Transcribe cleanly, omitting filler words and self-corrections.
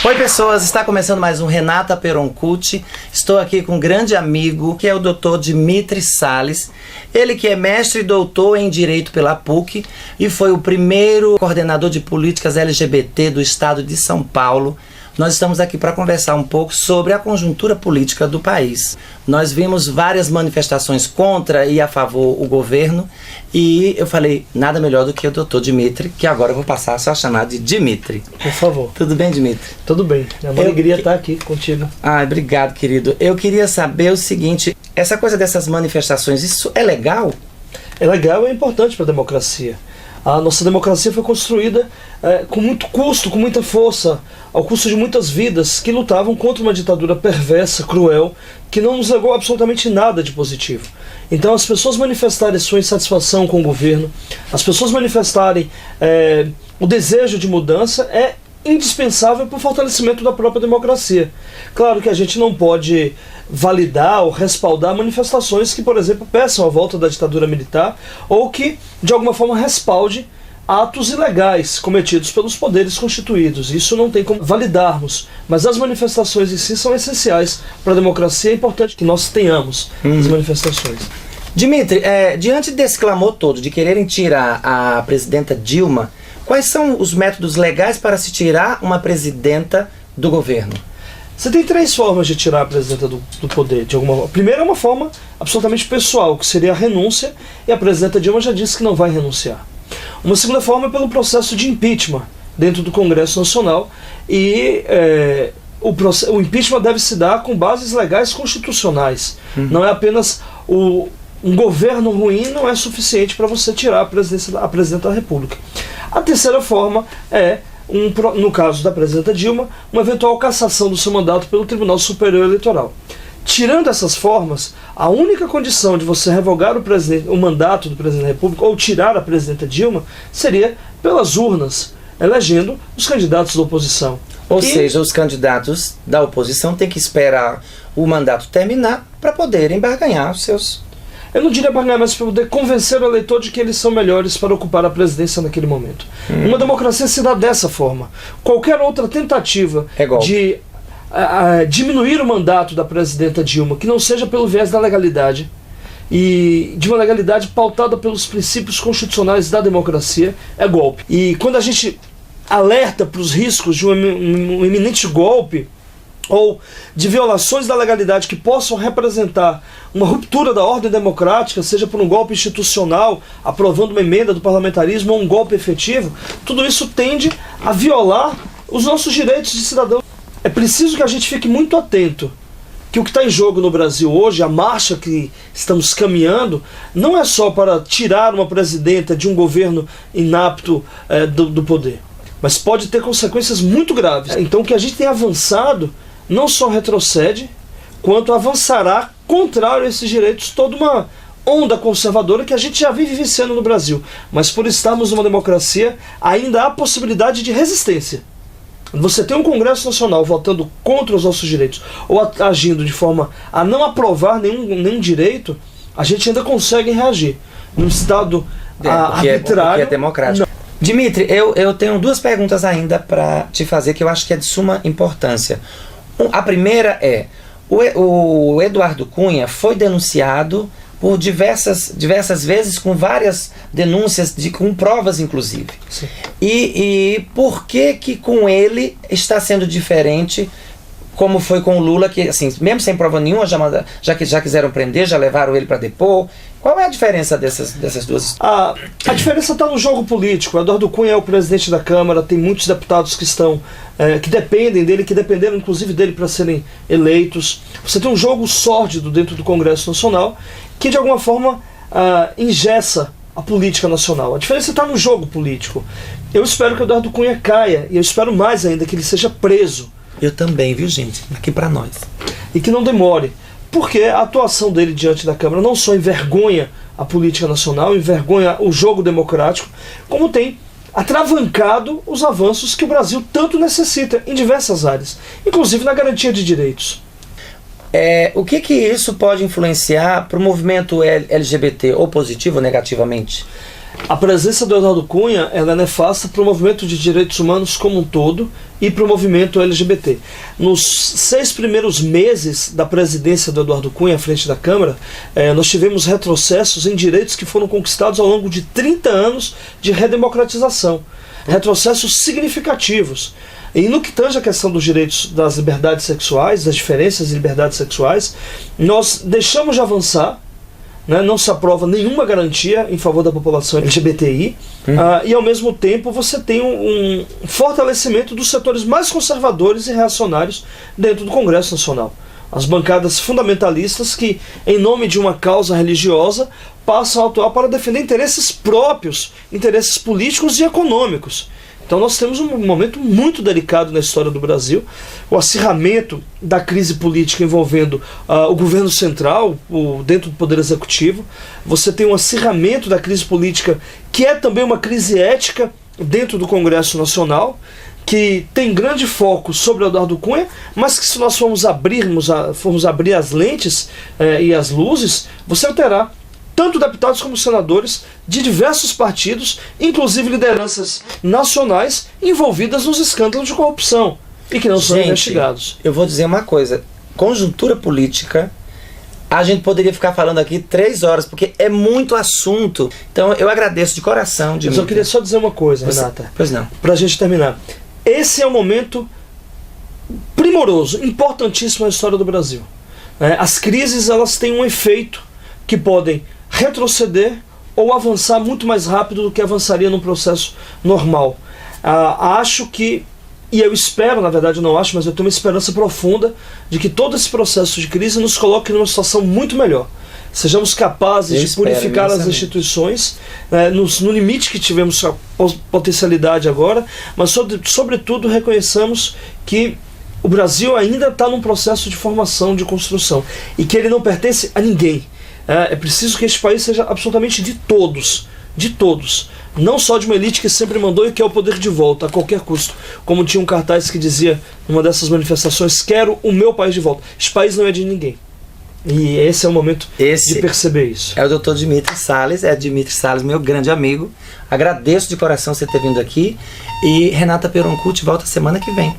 Oi pessoas, está começando mais um Renata Peron Cult. Estou aqui com um grande amigo que é o Dr. Dimitri Salles. Ele que é mestre e doutor em Direito pela PUC e foi o primeiro coordenador de políticas LGBT do estado de São Paulo. Nós estamos aqui para conversar um pouco sobre a conjuntura política do país. Nós vimos várias manifestações contra e a favor o governo e eu falei, nada melhor do que o Dr. Dimitri, que agora eu vou passar a só chamar de Dimitri. Por favor. Tudo bem, Dimitri? Tudo bem. É uma alegria estar aqui contigo. Obrigado, querido. Eu queria saber o seguinte, essa coisa dessas manifestações, isso é legal? É legal e é importante para a democracia. A nossa democracia foi construída com muito custo, com muita força, ao custo de muitas vidas que lutavam contra uma ditadura perversa, cruel, que não nos legou absolutamente nada de positivo. Então as pessoas manifestarem sua insatisfação com o governo, as pessoas manifestarem o desejo de mudança é indispensável para o fortalecimento da própria democracia. Claro que a gente não pode validar ou respaldar manifestações que, por exemplo, peçam a volta da ditadura militar ou que, de alguma forma, respalde atos ilegais cometidos pelos poderes constituídos. Isso não tem como validarmos, mas as manifestações em si são essenciais para a democracia. É importante que nós tenhamos as manifestações. Dimitri, diante desse clamor todo de quererem tirar a presidenta Dilma, quais são os métodos legais para se tirar uma presidenta do governo? Você tem três formas de tirar a presidenta do poder. A primeira é uma forma absolutamente pessoal, que seria a renúncia, e a presidenta Dilma já disse que não vai renunciar. Uma segunda forma é pelo processo de impeachment dentro do Congresso Nacional, e o impeachment deve se dar com bases legais constitucionais. Não é apenas um governo ruim não é suficiente para você tirar a presidenta da República. A terceira forma é, no caso da presidenta Dilma, uma eventual cassação do seu mandato pelo Tribunal Superior Eleitoral. Tirando essas formas, a única condição de você revogar o mandato do presidente da República ou tirar a presidenta Dilma seria pelas urnas, elegendo os candidatos da oposição. Ou seja, os candidatos da oposição têm que esperar o mandato terminar para poderem barganhar os seus... Eu não diria barganhar, mas para poder convencer o eleitor de que eles são melhores para ocupar a presidência naquele momento. Uma democracia se dá dessa forma. Qualquer outra tentativa de diminuir o mandato da presidenta Dilma, que não seja pelo viés da legalidade, e de uma legalidade pautada pelos princípios constitucionais da democracia, é golpe. E quando a gente alerta para os riscos de um iminente golpe, ou de violações da legalidade que possam representar uma ruptura da ordem democrática, seja por um golpe institucional, aprovando uma emenda do parlamentarismo, ou um golpe efetivo, tudo isso tende a violar os nossos direitos de cidadão. É preciso que a gente fique muito atento que o que está em jogo no Brasil hoje, a marcha que estamos caminhando, não é só para tirar uma presidenta de um governo inapto do poder, mas pode ter consequências muito graves. Então o que a gente tem avançado não só retrocede, quanto avançará contrário a esses direitos, toda uma onda conservadora que a gente já vem vivenciando no Brasil. Mas por estarmos numa democracia, ainda há possibilidade de resistência. Você tem um Congresso Nacional votando contra os nossos direitos, ou agindo de forma a não aprovar nenhum direito, a gente ainda consegue reagir. Num estado arbitrário... Que é democrático. Não. Dimitri, eu tenho duas perguntas ainda para te fazer, que eu acho que é de suma importância. A primeira é, o Eduardo Cunha foi denunciado por diversas vezes, com várias denúncias, com provas inclusive. Sim. E por que com ele está sendo diferente, como foi com o Lula, que assim, mesmo sem prova nenhuma, já quiseram prender, já levaram ele para depor? Qual é a diferença dessas duas? A diferença está no jogo político. O Eduardo Cunha é o presidente da Câmara, tem muitos deputados que dependem dele, que dependeram inclusive dele para serem eleitos. Você tem um jogo sórdido dentro do Congresso Nacional que de alguma forma engessa a política nacional. A diferença está no jogo político. Eu espero que o Eduardo Cunha caia, e eu espero mais ainda que ele seja preso. Eu também, viu, gente? Aqui para nós. E que não demore. Porque a atuação dele diante da Câmara não só envergonha a política nacional, envergonha o jogo democrático, como tem atravancado os avanços que o Brasil tanto necessita em diversas áreas, inclusive na garantia de direitos. O que isso pode influenciar para o movimento LGBT, ou positivo ou negativamente? A presença do Eduardo Cunha ela é nefasta para o movimento de direitos humanos como um todo e para o movimento LGBT. Nos 6 primeiros meses da presidência do Eduardo Cunha à frente da Câmara, nós tivemos retrocessos em direitos que foram conquistados ao longo de 30 anos de redemocratização. Retrocessos significativos. E no que tange a questão dos direitos das liberdades sexuais, das diferenças de liberdades sexuais, nós deixamos de avançar. Não se aprova nenhuma garantia em favor da população LGBTI e ao mesmo tempo você tem um fortalecimento dos setores mais conservadores e reacionários dentro do Congresso Nacional. As bancadas fundamentalistas que, em nome de uma causa religiosa, passam a atuar para defender interesses próprios, interesses políticos e econômicos. Então nós temos um momento muito delicado na história do Brasil, o acirramento da crise política envolvendo o governo central, dentro do Poder Executivo. Você tem um acirramento da crise política que é também uma crise ética dentro do Congresso Nacional, que tem grande foco sobre o Eduardo Cunha, mas que se nós formos abrir as lentes e as luzes, você terá tanto deputados como senadores de diversos partidos, inclusive lideranças nacionais, envolvidas nos escândalos de corrupção e que não são investigados. Eu vou dizer uma coisa, conjuntura política, a gente poderia ficar falando aqui 3 horas, porque é muito assunto. Então eu agradeço de coração. Mas eu queria só dizer uma coisa, Renata. Pois não. Pra gente terminar. Esse é um momento primoroso, importantíssimo na história do Brasil. As crises, elas têm um efeito que podem retroceder ou avançar muito mais rápido do que avançaria num processo normal. Acho que, e eu espero, na verdade eu não acho, mas eu tenho uma esperança profunda de que todo esse processo de crise nos coloque numa situação muito melhor. Sejamos capazes de purificar as instituições, no limite que tivemos a potencialidade agora, mas sobretudo reconheçamos que o Brasil ainda está num processo de formação, de construção, e que ele não pertence a ninguém. É preciso que este país seja absolutamente de todos, não só de uma elite que sempre mandou e quer o poder de volta a qualquer custo, como tinha um cartaz que dizia numa dessas manifestações: quero o meu país de volta. Este país não é de ninguém. E esse é o momento de perceber isso. É o Dr. Dimitri Salles, Dimitri Salles, meu grande amigo. Agradeço de coração você ter vindo aqui. E Renata Peroncucci volta semana que vem.